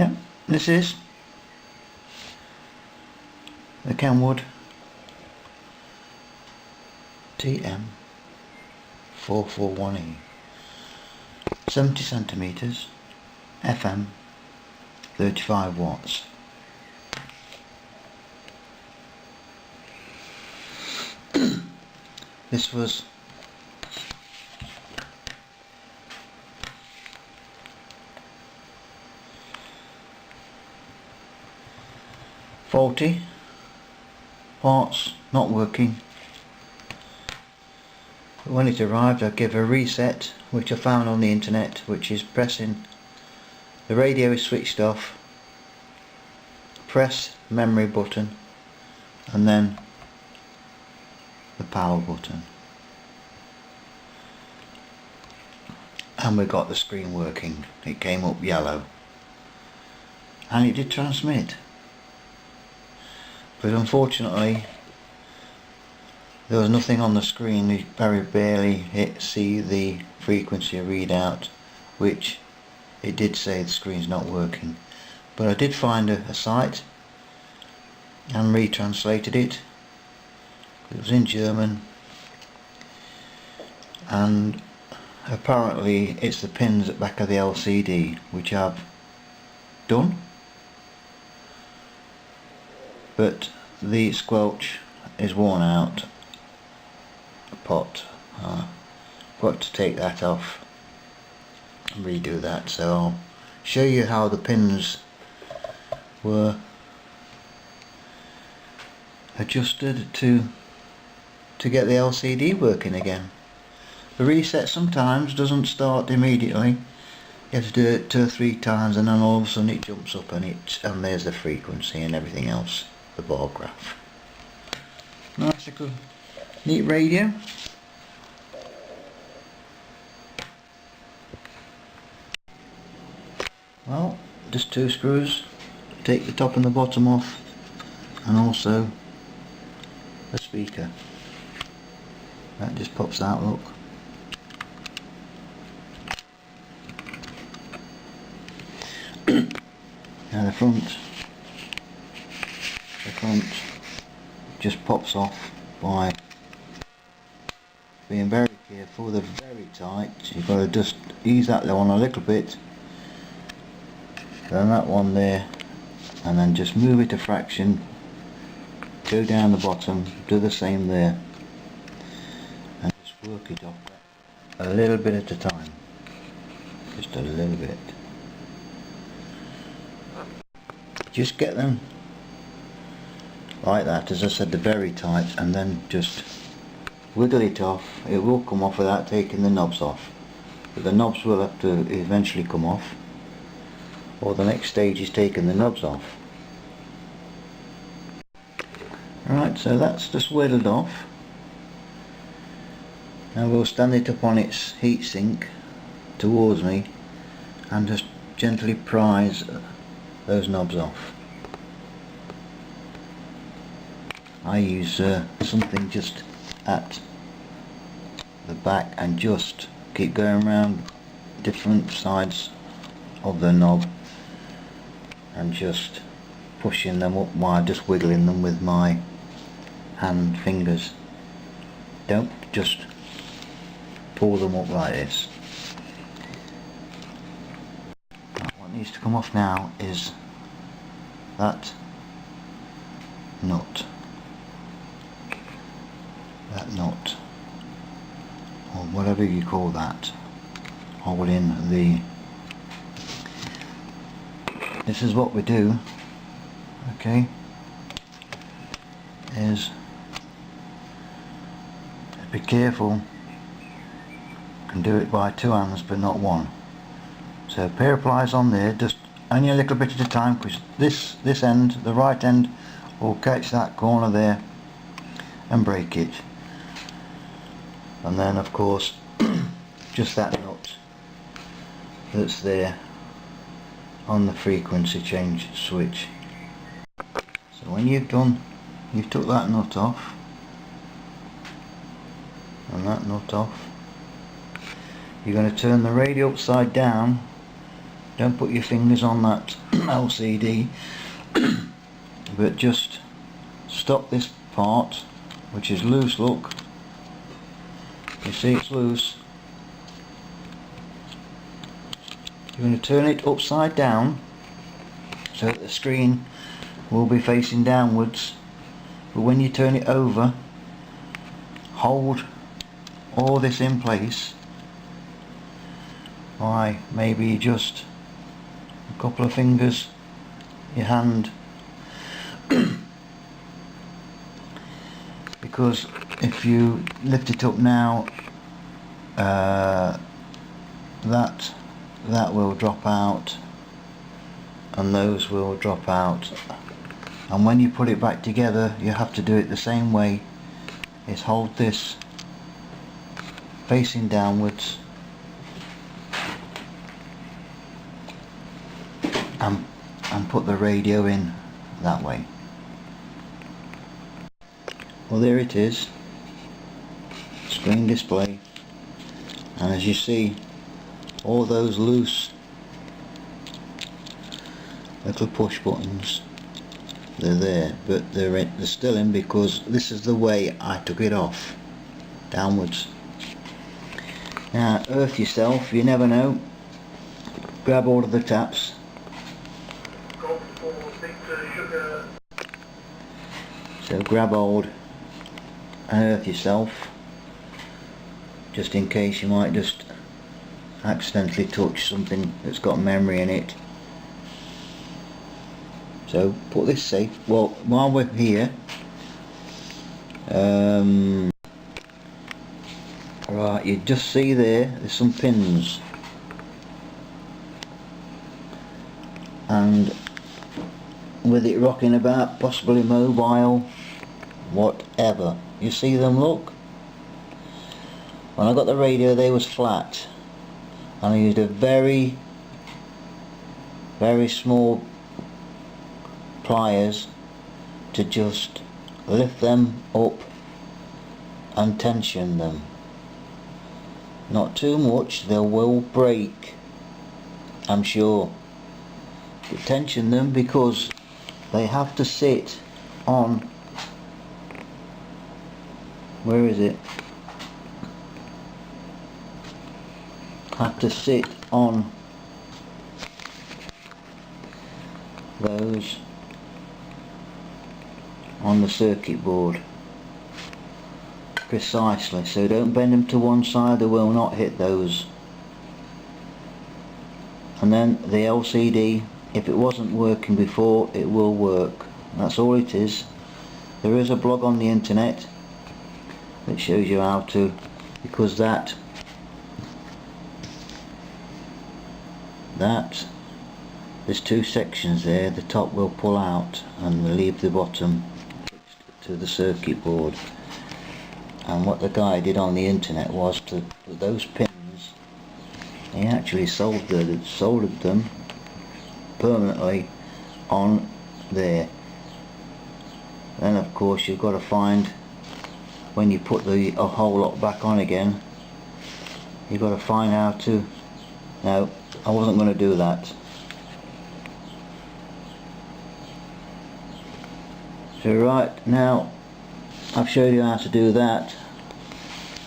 Yeah, this is the Kenwood Tm 441E, 70 centimeters, FM, 35 watts. This was faulty, parts not working, but when it arrived I gave a reset, which I found on the internet, which is pressing the radio is switched off, press memory button and then the power button, and we got the screen working. It came up yellow and it did transmit, but unfortunately there was nothing on the screen. You very barely see the frequency readout, which it did say the screen's not working. But I did find a site and retranslated it. It was in German, and apparently it's the pins at the back of the LCD which I've done, but the squelch is worn out. Pot, got to take that off and redo that, so I'll show you how the pins were adjusted to get the LCD working again. The reset sometimes doesn't start immediately. You have to do it 2 or 3 times, and then all of a sudden it jumps up and there's the frequency and everything else, the bar graph. Nice little neat radio. Well, just 2 screws, take the top and the bottom off, and also the speaker. That just pops out, look. Now the front just pops off by being very careful. They're very tight. You've got to just ease that one a little bit, then that one there, and then just move it a fraction, go down the bottom, do the same there, and just work it off a little bit at a time, just a little bit. Just get them like that, as I said, they're very tight, and then just wiggle it off. It will come off without taking the knobs off, but the knobs will have to eventually come off, or the next stage is taking the knobs off. Right, so that's just whittled off. Now we'll stand it up on its heatsink towards me and just gently prise those knobs off. I use something just at the back and just keep going around different sides of the knob and just pushing them up while just wiggling them with my hand fingers. Don't just pull them up like this. What needs to come off now is that nut, or whatever you call that, holding the. This is what we do, okay, is be careful. You can do it by 2 hands but not 1. So a pair of pliers on there, just only a little bit at a time, because this end, the right end, will catch that corner there and break it. And then of course just that nut that's there on the frequency change switch. So when you've took that nut off and that nut off, you're going to turn the radio upside down Don't put your fingers on that LCD, but just stop this part, which is loose. Look, you see it's loose. You're going to turn it upside down so that the screen will be facing downwards, but when you turn it over, hold all this in place by maybe just a couple of fingers, your hand, because if you lift it up now, that will drop out and those will drop out, and when you put it back together you have to do it the same way. Is hold this facing downwards and put the radio in that way. Well, there it is, screen display, and as you see, all those loose little push buttons, they're there, but they're still in because this is the way I took it off, downwards. Now earth yourself, you never know, grab all of the taps, so grab hold and earth yourself, just in case you might just accidentally touch something that's got memory in it. So put this safe. Well, while we're here, right, you just see there's some pins, and with it rocking about, possibly mobile, whatever, you see them, look. When I got the radio they was flat, and I used a very small pliers to just lift them up and tension them. Not too much, they will break, I'm sure, but tension them because they have to sit on, where is it, have to sit on those on the circuit board precisely, so don't bend them to one side, they will not hit those. And then the LCD, if it wasn't working before, it will work. That's all it is. There is a blog on the internet that shows you how to, because that there's two sections there, the top will pull out and we'll leave the bottom fixed to the circuit board. And what the guy did on the internet was to those pins, he actually soldered them permanently on there. Then of course you've got to find, when you put the whole lot back on again, you've got to find how to, no, I wasn't going to do that. So right now I've showed you how to do that.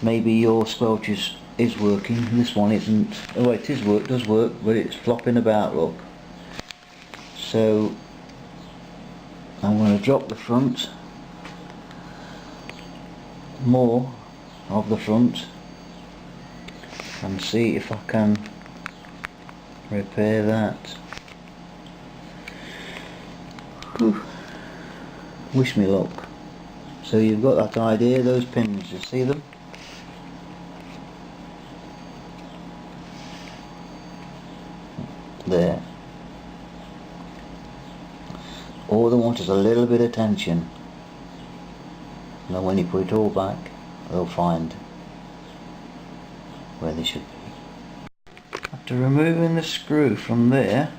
Maybe your SQUELCH is working, this one isn't. Oh, it does work, but it's flopping about, look. So I'm going to drop the front, more of the front, and see if I can repair that. Whew. Wish me luck. So you've got that idea, those pins, you see them? There. All they want is a little bit of tension. Now when you put it all back, they'll find where they should be. After removing the screw from there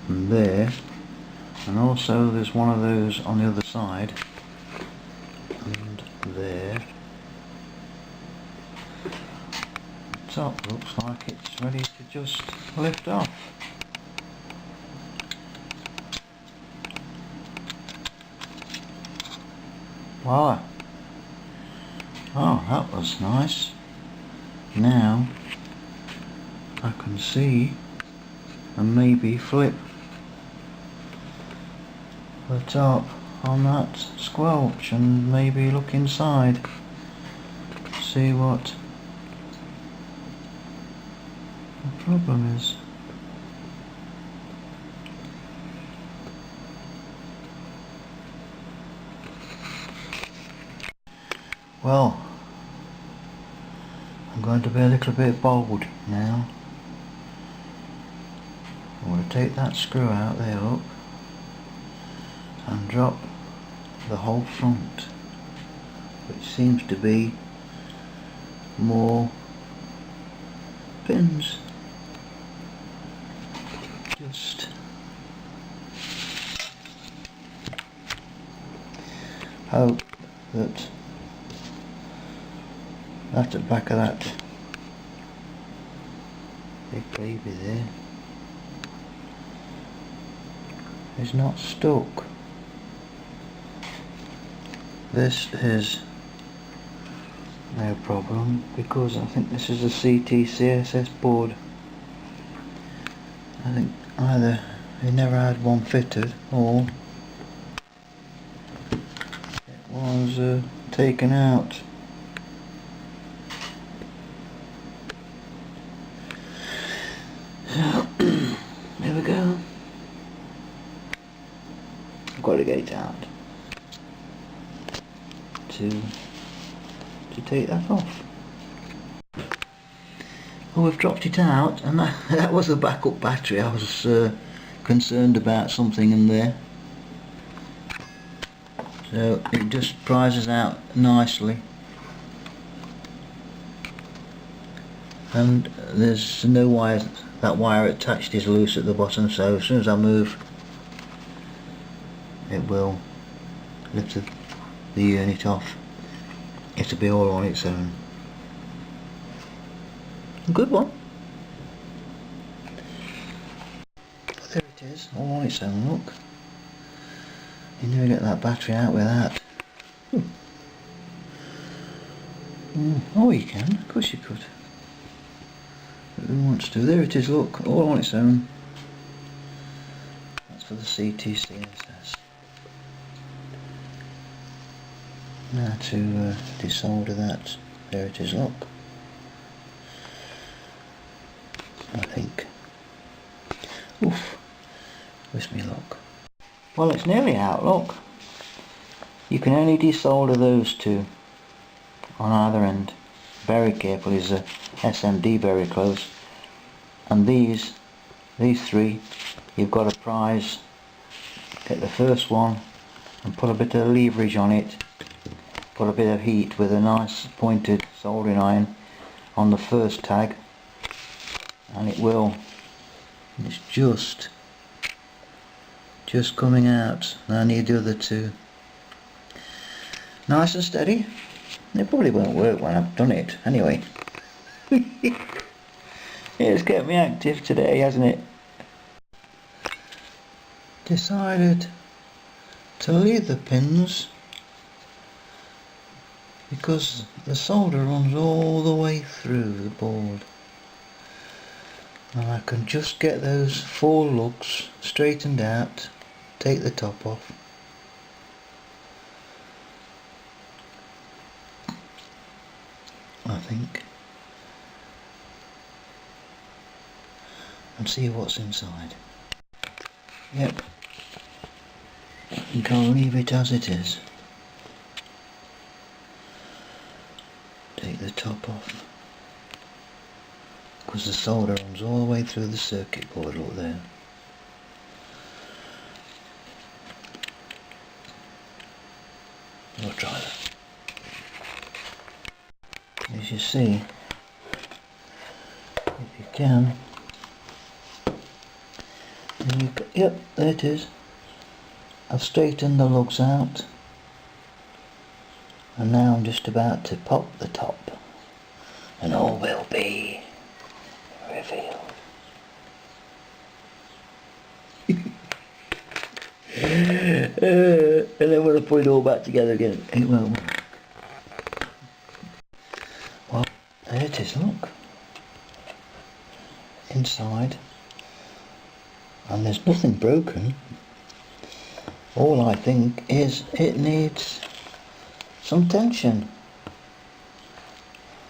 and there, and also there's one of those on the other side and there, top looks like it's ready to just lift off. Voila! Oh, that was nice. Now I can see and maybe flip the top on that squelch and maybe look inside, see what the problem is. Well, I'm going to be a little bit bold now. I'm going to take that screw out there, look, and drop the whole front, which seems to be more pins. Just hope that at the back of that big baby there is not stuck. This is no problem because I think this is a CT CSS board. I think either they never had one fitted or it was taken out. So there we go. I've got to get it out to take that off. Well, we've dropped it out, and that was the backup battery. I was concerned about something in there. So it just prizes out nicely, and there's no wire. That wire attached is loose at the bottom, so as soon as I move it will lift the unit off. It'll be all on its own. Good one. There it is, all on its own, look. You never get that battery out with that. Oh, you can, of course you could. Who wants to? There it is, look, all on its own. That's for the CT CSS. Now to desolder that. There it is, look. I think. Oof, wish me luck. Well, it's nearly out, look. You can only desolder those two on either end. Very careful, is a SMD very close. And these three, you've got to prise. Get the first one and put a bit of leverage on it. Put a bit of heat with a nice pointed soldering iron on the first tag, and it will. It's just coming out. Now I need the other two. Nice and steady. It probably won't work when I've done it anyway. It's kept me active today, hasn't it? Decided to leave the pins because the solder runs all the way through the board, and I can just get those 4 lugs straightened out, take the top off, I think, and see what's inside. Yep, I think I'll leave it as it is. Take the top off because the solder runs all the way through the circuit board, look there. We'll try that. As you see, if you can, yep, there it is. I've straightened the lugs out, and now I'm just about to pop the top, and all will be put it all back together again. It won't. Well, there it is, look. Inside. And there's nothing broken. All I think is it needs some tension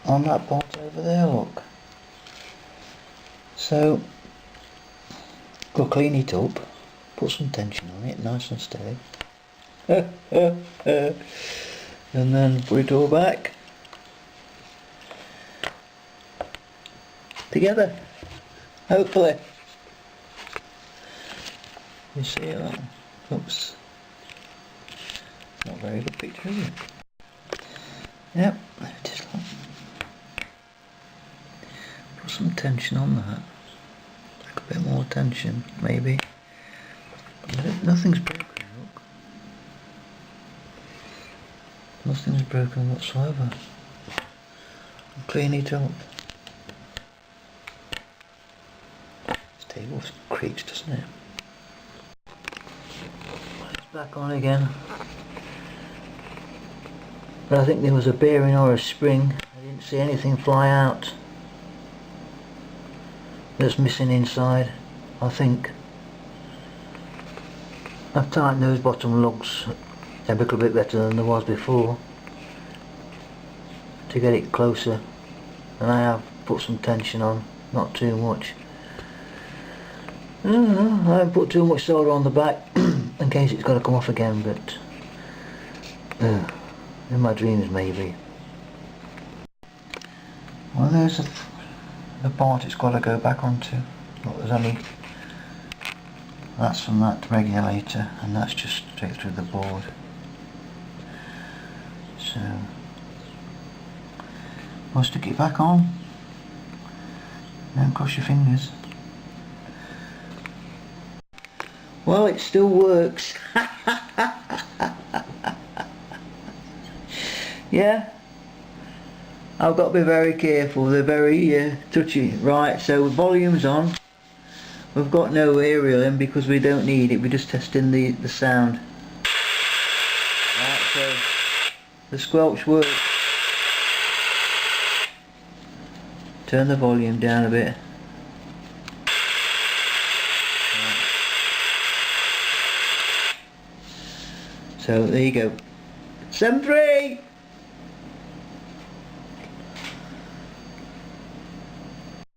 on that part over there, look. So go clean it up, put some tension on it, nice and steady. And then put it all back together, hopefully. You see it? Oops. Not a very good picture, is it? Yep, there it is. Put some tension on that. A bit more tension, maybe. Nothing's broken, look. Nothing's broken whatsoever. Clean it up. This table creaks, doesn't it? It's back on again. But I think there was a bearing or a spring. I didn't see anything fly out. That's missing inside, I think. I've tightened those bottom lugs a little bit better than there was before to get it closer, and I have put some tension on, not too much. I haven't put too much solder on the back in case it's got to come off again, but in my dreams maybe. Well, there's the part it's got to go back onto. Look, there's only, that's from that regulator, and that's just straight through the board. So we'll stick it back on, and cross your fingers. Well, it still works. Yeah, I've got to be very careful, they're very touchy. Right, so volume's on. We've got no aerial in because we don't need it, we're just testing the sound. Right, so the squelch works. Turn the volume down a bit. Right. So there you go. 7.3!